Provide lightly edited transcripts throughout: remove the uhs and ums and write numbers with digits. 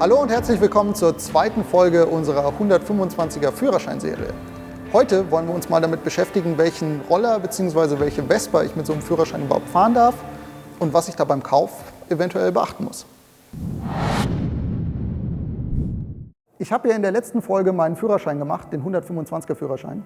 Hallo und herzlich willkommen zur zweiten Folge unserer 125er Führerscheinserie. Heute wollen wir uns mal damit beschäftigen, welchen Roller bzw. welche Vespa ich mit so einem Führerschein überhaupt fahren darf und was ich da beim Kauf eventuell beachten muss. Ich habe ja in der letzten Folge meinen Führerschein gemacht, den 125er Führerschein.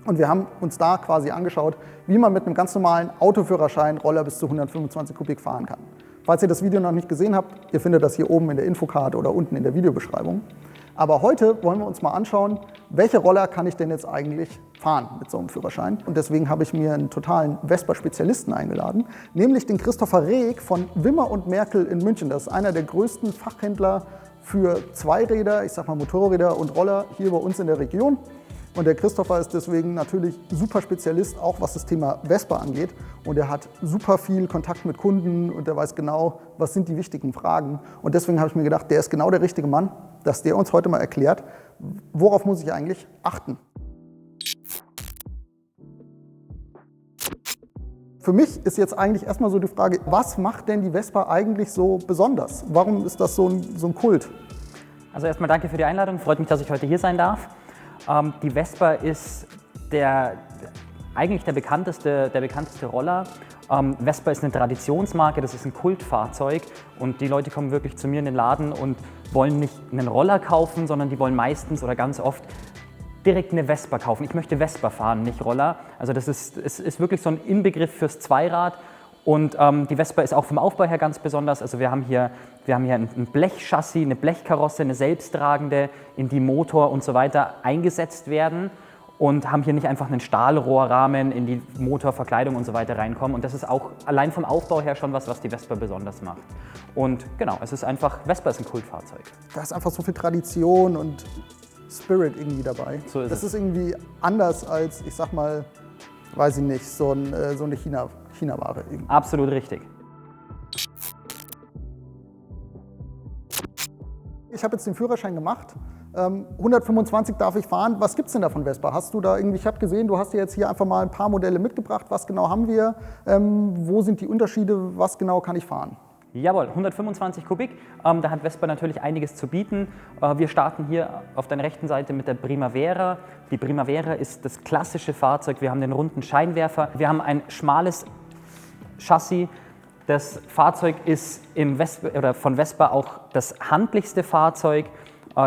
Und wir haben uns da quasi angeschaut, wie man mit einem ganz normalen Autoführerschein Roller bis zu 125 Kubik fahren kann. Falls ihr das Video noch nicht gesehen habt, ihr findet das hier oben in der Infokarte oder unten in der Videobeschreibung. Aber heute wollen wir uns mal anschauen, welche Roller kann ich denn jetzt eigentlich fahren mit so einem Führerschein. Und deswegen habe ich mir einen totalen Vespa-Spezialisten eingeladen, nämlich den Christopher Reg von Wimmer und Merkel in München. Das ist einer der größten Fachhändler für Zweiräder, ich sag mal Motorräder und Roller hier bei uns in der Region. Und der Christopher ist deswegen natürlich super Spezialist, auch was das Thema Vespa angeht. Und er hat super viel Kontakt mit Kunden und er weiß genau, was sind die wichtigen Fragen. Und deswegen habe ich mir gedacht, der ist genau der richtige Mann, dass der uns heute mal erklärt, worauf muss ich eigentlich achten. Für mich ist jetzt eigentlich erstmal so die Frage, was macht denn die Vespa eigentlich so besonders? Warum ist das so ein Kult? Also erstmal danke für die Einladung, freut mich, dass ich heute hier sein darf. Die Vespa ist eigentlich der bekannteste Roller. Vespa ist eine Traditionsmarke, das ist ein Kultfahrzeug und die Leute kommen wirklich zu mir in den Laden und wollen nicht einen Roller kaufen, sondern die wollen meistens oder ganz oft direkt eine Vespa kaufen. Ich möchte Vespa fahren, nicht Roller. Also es ist wirklich so ein Inbegriff fürs Zweirad. Und die Vespa ist auch vom Aufbau her ganz besonders. Also wir haben hier ein Blechchassis, eine Blechkarosse, eine selbsttragende, in die Motor und so weiter eingesetzt werden und haben hier nicht einfach einen Stahlrohrrahmen in die Motorverkleidung und so weiter reinkommen. Und das ist auch allein vom Aufbau her schon was die Vespa besonders macht. Und genau, Vespa ist ein Kultfahrzeug. Da ist einfach so viel Tradition und Spirit irgendwie dabei. So ist es. Das ist irgendwie anders als, ich sag mal, weiß ich nicht, so eine China-Ware. Absolut richtig. Ich habe jetzt den Führerschein gemacht. 125 darf ich fahren. Was gibt es denn da von Vespa? Hast du da irgendwie, ich habe gesehen, du hast dir jetzt hier einfach mal ein paar Modelle mitgebracht. Was genau haben wir? Wo sind die Unterschiede? Was genau kann ich fahren? Jawohl, 125 Kubik, da hat Vespa natürlich einiges zu bieten. Wir starten hier auf der rechten Seite mit der Primavera. Die Primavera ist das klassische Fahrzeug. Wir haben den runden Scheinwerfer. Wir haben ein schmales Chassis. Das Fahrzeug ist von Vespa auch das handlichste Fahrzeug.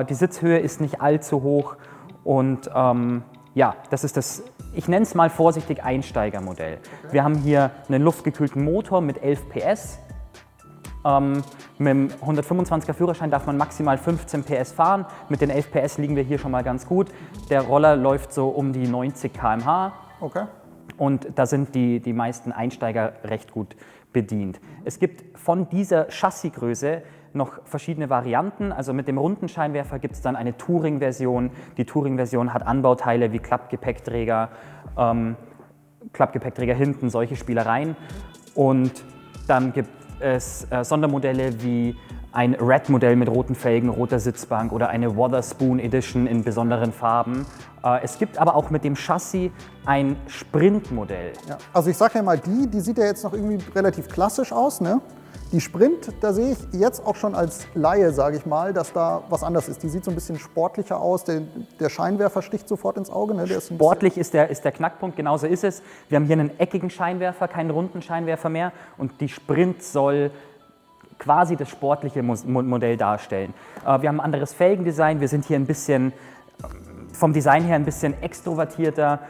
Die Sitzhöhe ist nicht allzu hoch und das ist ich nenne es mal vorsichtig Einsteigermodell. Okay. Wir haben hier einen luftgekühlten Motor mit 11 PS. Mit dem 125er Führerschein darf man maximal 15 PS fahren. Mit den 11 PS liegen wir hier schon mal ganz gut. Der Roller läuft so um die 90 km/h. Okay. Und da sind die meisten Einsteiger recht gut bedient. Es gibt von dieser Chassisgröße noch verschiedene Varianten. Also mit dem runden Scheinwerfer gibt es dann eine Touring-Version. Die Touring-Version hat Anbauteile wie Klappgepäckträger hinten, solche Spielereien. Und dann gibt es Sondermodelle wie ein Red-Modell mit roten Felgen, roter Sitzbank oder eine Wotherspoon Edition in besonderen Farben. Es gibt aber auch mit dem Chassis ein Sprint-Modell. Ja, also ich sage ja mal, die sieht ja jetzt noch irgendwie relativ klassisch aus, ne? Die Sprint, da sehe ich jetzt auch schon als Laie, sage ich mal, dass da was anders ist. Die sieht so ein bisschen sportlicher aus, der Scheinwerfer sticht sofort ins Auge. Ne? Sportlich ist der Knackpunkt, genauso ist es. Wir haben hier einen eckigen Scheinwerfer, keinen runden Scheinwerfer mehr und die Sprint soll quasi das sportliche Modell darstellen. Wir haben ein anderes Felgendesign, wir sind hier ein bisschen vom Design her ein bisschen extrovertierter.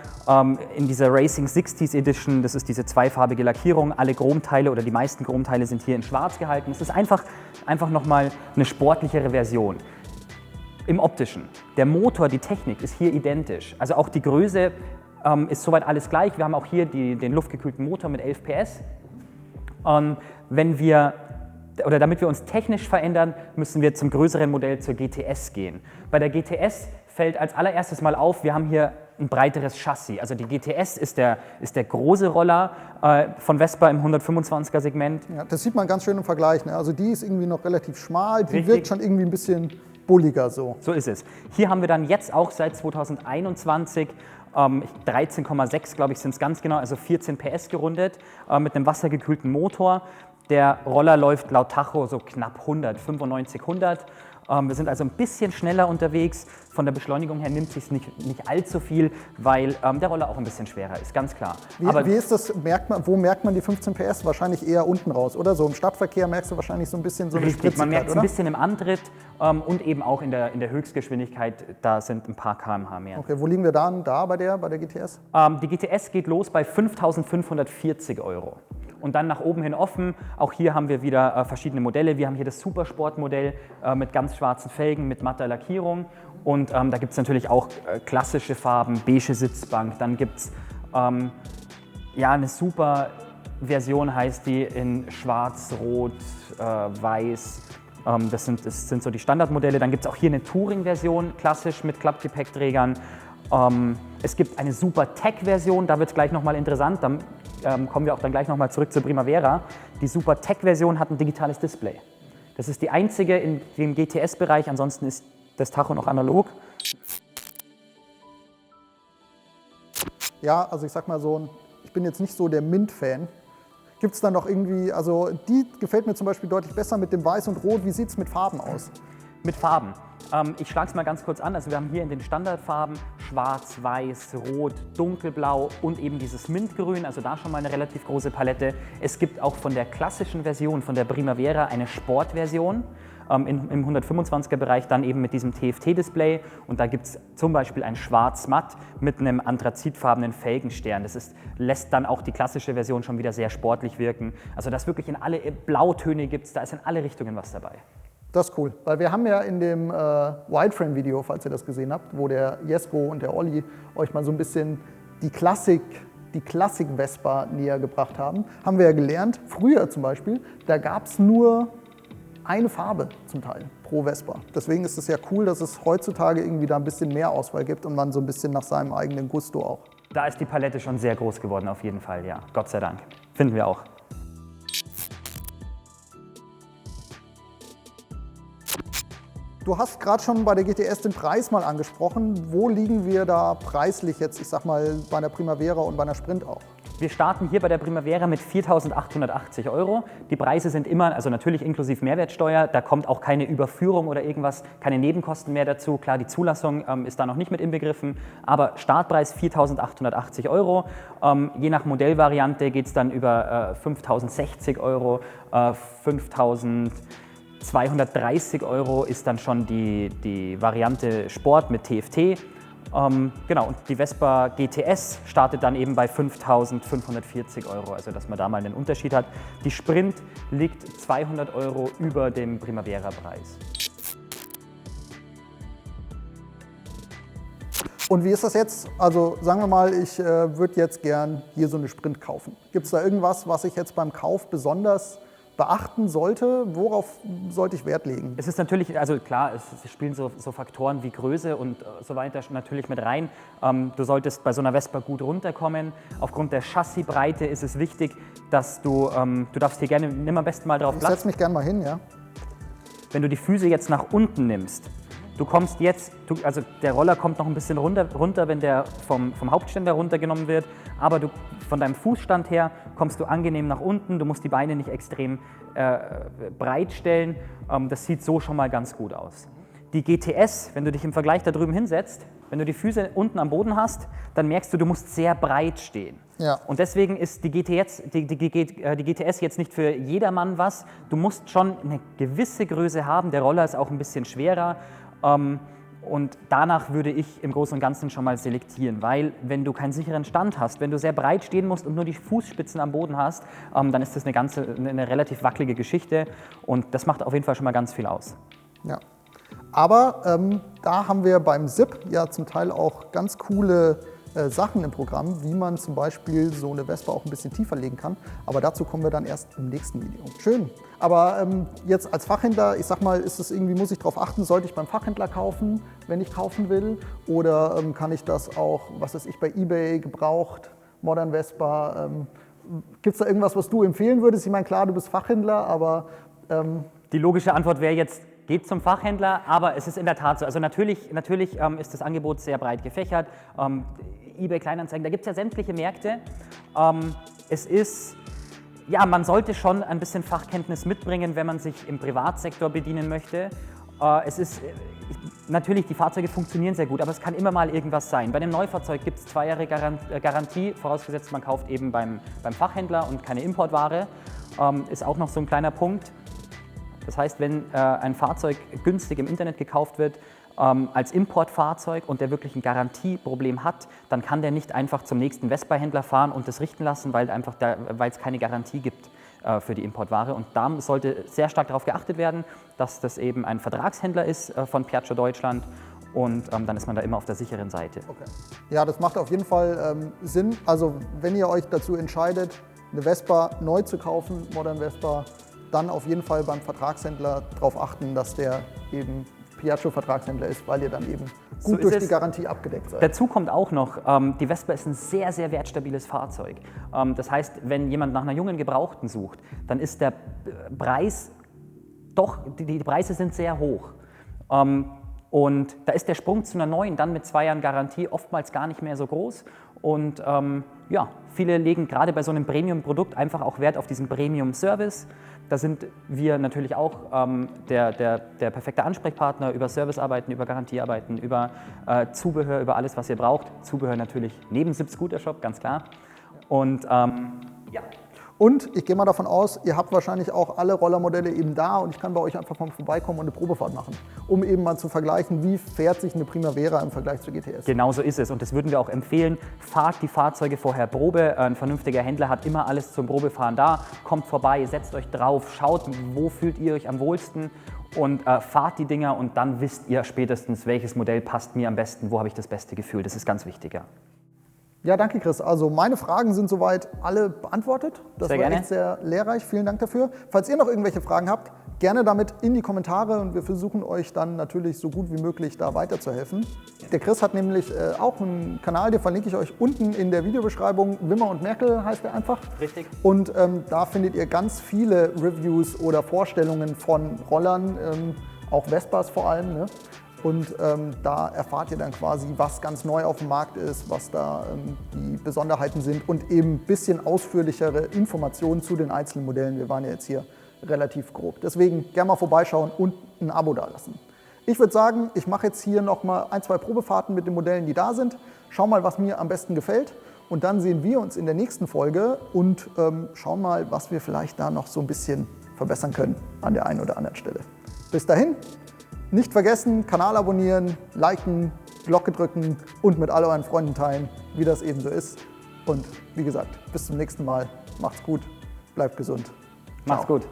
In dieser Racing 60s Edition, das ist diese zweifarbige Lackierung, alle Chromteile oder die meisten Chromteile sind hier in schwarz gehalten. Es ist einfach nochmal eine sportlichere Version. Im Optischen, der Motor, die Technik ist hier identisch. Also auch die Größe ist soweit alles gleich. Wir haben auch hier den luftgekühlten Motor mit 11 PS. Damit wir uns technisch verändern, müssen wir zum größeren Modell zur GTS gehen. Bei der GTS fällt als allererstes mal auf, wir haben hier ein breiteres Chassis. Also die GTS ist der große Roller von Vespa im 125er Segment. Ja, das sieht man ganz schön im Vergleich. Ne? Also die ist irgendwie noch relativ schmal, die Richtig. wirkt schon irgendwie ein bisschen bulliger so. So ist es. Hier haben wir dann jetzt auch seit 2021 13,6 glaube ich sind es ganz genau, also 14 PS gerundet mit einem wassergekühlten Motor. Der Roller läuft laut Tacho so knapp 100, 95, 100. Wir sind also ein bisschen schneller unterwegs. Von der Beschleunigung her nimmt es sich nicht allzu viel, weil der Roller auch ein bisschen schwerer ist, ganz klar. Wie ist das, wo merkt man die 15 PS? Wahrscheinlich eher unten raus, oder? So im Stadtverkehr merkst du wahrscheinlich so ein bisschen so eine Richtig, man merkt es oder? ein bisschen im Antritt und eben auch in der Höchstgeschwindigkeit, da sind ein paar km/h mehr. Okay, wo liegen wir da bei der GTS? Die GTS geht los bei 5.540 €. Und dann nach oben hin offen. Auch hier haben wir wieder verschiedene Modelle. Wir haben hier das Supersport-Modell mit ganz schwarzen Felgen, mit matter Lackierung. Und da gibt es natürlich auch klassische Farben, beige Sitzbank. Dann gibt es eine super Version, heißt die, in schwarz, rot, weiß. Das sind so die Standardmodelle. Dann gibt es auch hier eine Touring-Version, klassisch mit Klappgepäckträgern. Es gibt eine super Tech-Version, da wird es gleich nochmal interessant. Dann kommen wir auch dann gleich nochmal zurück zur Primavera. Die Super Tech-Version hat ein digitales Display. Das ist die einzige in dem GTS-Bereich, ansonsten ist das Tacho noch analog. Ja, also ich sag mal so, ich bin jetzt nicht so der Mint-Fan. Gibt es da noch irgendwie, also die gefällt mir zum Beispiel deutlich besser mit dem Weiß und Rot. Wie sieht es mit Farben aus? Mit Farben. Ich schlage es mal ganz kurz an. Also wir haben hier in den Standardfarben schwarz, weiß, rot, dunkelblau und eben dieses Mintgrün, also da schon mal eine relativ große Palette. Es gibt auch von der klassischen Version, von der Primavera, eine Sportversion im 125er-Bereich, dann eben mit diesem TFT-Display. Und da gibt es zum Beispiel ein schwarz-matt mit einem anthrazitfarbenen Felgenstern. Lässt dann auch die klassische Version schon wieder sehr sportlich wirken. Also das wirklich in alle Blautöne gibt es, da ist in alle Richtungen was dabei. Das ist cool, weil wir haben ja in dem Wideframe-Video, falls ihr das gesehen habt, wo der Jesko und der Olli euch mal so ein bisschen die Klassik-Vespa näher gebracht haben, haben wir ja gelernt, früher zum Beispiel, da gab es nur eine Farbe zum Teil pro Vespa. Deswegen ist es ja cool, dass es heutzutage irgendwie da ein bisschen mehr Auswahl gibt und man so ein bisschen nach seinem eigenen Gusto auch. Da ist die Palette schon sehr groß geworden, auf jeden Fall, ja. Gott sei Dank. Finden wir auch. Du hast gerade schon bei der GTS den Preis mal angesprochen. Wo liegen wir da preislich jetzt, ich sag mal, bei der Primavera und bei der Sprint auch? Wir starten hier bei der Primavera mit 4.880 €. Die Preise sind immer, also natürlich inklusive Mehrwertsteuer, da kommt auch keine Überführung oder irgendwas, keine Nebenkosten mehr dazu. Klar, die Zulassung ist da noch nicht mit inbegriffen, aber Startpreis 4.880 €. Je nach Modellvariante geht es dann über 5.060 €, 5.230 € ist dann schon die Variante Sport mit TFT. Genau, und die Vespa GTS startet dann eben bei 5.540 €, also dass man da mal einen Unterschied hat. Die Sprint liegt 200 € über dem Primavera-Preis. Und wie ist das jetzt? Also sagen wir mal, ich würde jetzt gern hier so eine Sprint kaufen. Gibt es da irgendwas, was ich jetzt beim Kauf besonders beachten sollte? Worauf sollte ich Wert legen? Es ist natürlich, also klar, es spielen so Faktoren wie Größe und so weiter natürlich mit rein. Du solltest bei so einer Vespa gut runterkommen. Aufgrund der Chassisbreite ist es wichtig, dass du darfst hier gerne, nimm am besten mal drauf Platz. Ich setze mich gerne mal hin, ja. Wenn du die Füße jetzt nach unten nimmst, du kommst jetzt, also der Roller kommt noch ein bisschen runter, wenn der vom Hauptständer runtergenommen wird, aber von deinem Fußstand her kommst du angenehm nach unten, du musst die Beine nicht extrem breit stellen, das sieht so schon mal ganz gut aus. Die GTS, wenn du dich im Vergleich da drüben hinsetzt, wenn du die Füße unten am Boden hast, dann merkst du musst sehr breit stehen. Ja. Und deswegen ist die GTS jetzt nicht für jedermann was. Du musst schon eine gewisse Größe haben, der Roller ist auch ein bisschen schwerer. Und danach würde ich im Großen und Ganzen schon mal selektieren, weil wenn du keinen sicheren Stand hast, wenn du sehr breit stehen musst und nur die Fußspitzen am Boden hast, dann ist das eine relativ wackelige Geschichte und das macht auf jeden Fall schon mal ganz viel aus. Ja. Aber da haben wir beim SIP ja zum Teil auch ganz coole Sachen im Programm, wie man zum Beispiel so eine Vespa auch ein bisschen tiefer legen kann. Aber dazu kommen wir dann erst im nächsten Video. Schön. Aber jetzt als Fachhändler, ich sag mal, ist es irgendwie, muss ich darauf achten, sollte ich beim Fachhändler kaufen, wenn ich kaufen will? Oder kann ich das auch, was weiß ich, bei eBay gebraucht, Modern Vespa? Gibt es da irgendwas, was du empfehlen würdest? Ich meine, klar, du bist Fachhändler, aber... Die logische Antwort wäre jetzt, geht zum Fachhändler, aber es ist in der Tat so. Also natürlich ist das Angebot sehr breit gefächert. eBay Kleinanzeigen, da gibt es ja sämtliche Märkte. Man sollte schon ein bisschen Fachkenntnis mitbringen, wenn man sich im Privatsektor bedienen möchte. Natürlich, die Fahrzeuge funktionieren sehr gut, aber es kann immer mal irgendwas sein. Bei einem Neufahrzeug gibt es 2 Jahre Garantie, vorausgesetzt man kauft eben beim Fachhändler und keine Importware. Ist auch noch so ein kleiner Punkt. Das heißt, wenn ein Fahrzeug günstig im Internet gekauft wird, als Importfahrzeug und der wirklich ein Garantieproblem hat, dann kann der nicht einfach zum nächsten Vespa-Händler fahren und das richten lassen, weil es keine Garantie gibt für die Importware. Und da sollte sehr stark darauf geachtet werden, dass das eben ein Vertragshändler ist von Piaggio Deutschland und dann ist man da immer auf der sicheren Seite. Okay. Ja, das macht auf jeden Fall Sinn. Also wenn ihr euch dazu entscheidet, eine Vespa neu zu kaufen, Modern Vespa, dann auf jeden Fall beim Vertragshändler darauf achten, dass der eben Piaggio-Vertragshändler ist, weil ihr dann eben gut durch die Garantie abgedeckt seid. Dazu kommt auch noch, die Vespa ist ein sehr, sehr wertstabiles Fahrzeug. Das heißt, wenn jemand nach einer jungen Gebrauchten sucht, dann ist der Preis doch, die Preise sind sehr hoch. Und da ist der Sprung zu einer neuen, dann mit 2 Jahren Garantie, oftmals gar nicht mehr so groß. Und ja, viele legen gerade bei so einem Premium-Produkt einfach auch Wert auf diesen Premium-Service. Da sind wir natürlich auch der perfekte Ansprechpartner über Servicearbeiten, über Garantiearbeiten, über Zubehör, über alles, was ihr braucht. Zubehör natürlich neben SIP Scooter Shop, ganz klar. Und ja. Und ich gehe mal davon aus, ihr habt wahrscheinlich auch alle Rollermodelle eben da und ich kann bei euch einfach mal vorbeikommen und eine Probefahrt machen, um eben mal zu vergleichen, wie fährt sich eine Primavera im Vergleich zur GTS. Genau so ist es und das würden wir auch empfehlen. Fahrt die Fahrzeuge vorher Probe. Ein vernünftiger Händler hat immer alles zum Probefahren da. Kommt vorbei, setzt euch drauf, schaut, wo fühlt ihr euch am wohlsten und fahrt die Dinger und dann wisst ihr spätestens, welches Modell passt mir am besten, wo habe ich das beste Gefühl. Das ist ganz wichtig, ja. Ja, danke Chris. Also meine Fragen sind soweit alle beantwortet. Das sehr war gerne. Echt sehr lehrreich. Vielen Dank dafür. Falls ihr noch irgendwelche Fragen habt, gerne damit in die Kommentare und wir versuchen euch dann natürlich so gut wie möglich da weiterzuhelfen. Der Chris hat nämlich auch einen Kanal, den verlinke ich euch unten in der Videobeschreibung. Wimmer und Merkel heißt er einfach. Richtig. Und da findet ihr ganz viele Reviews oder Vorstellungen von Rollern, auch Vespas vor allem. Ne? Und da erfahrt ihr dann quasi, was ganz neu auf dem Markt ist, was da die Besonderheiten sind und eben ein bisschen ausführlichere Informationen zu den einzelnen Modellen. Wir waren ja jetzt hier relativ grob. Deswegen gerne mal vorbeischauen und ein Abo dalassen. Ich würde sagen, ich mache jetzt hier noch mal 1, 2 Probefahrten mit den Modellen, die da sind. Schau mal, was mir am besten gefällt. Und dann sehen wir uns in der nächsten Folge und schauen mal, was wir vielleicht da noch so ein bisschen verbessern können an der einen oder anderen Stelle. Bis dahin. Nicht vergessen, Kanal abonnieren, liken, Glocke drücken und mit all euren Freunden teilen, wie das eben so ist. Und wie gesagt, bis zum nächsten Mal. Macht's gut, bleibt gesund. Macht's gut.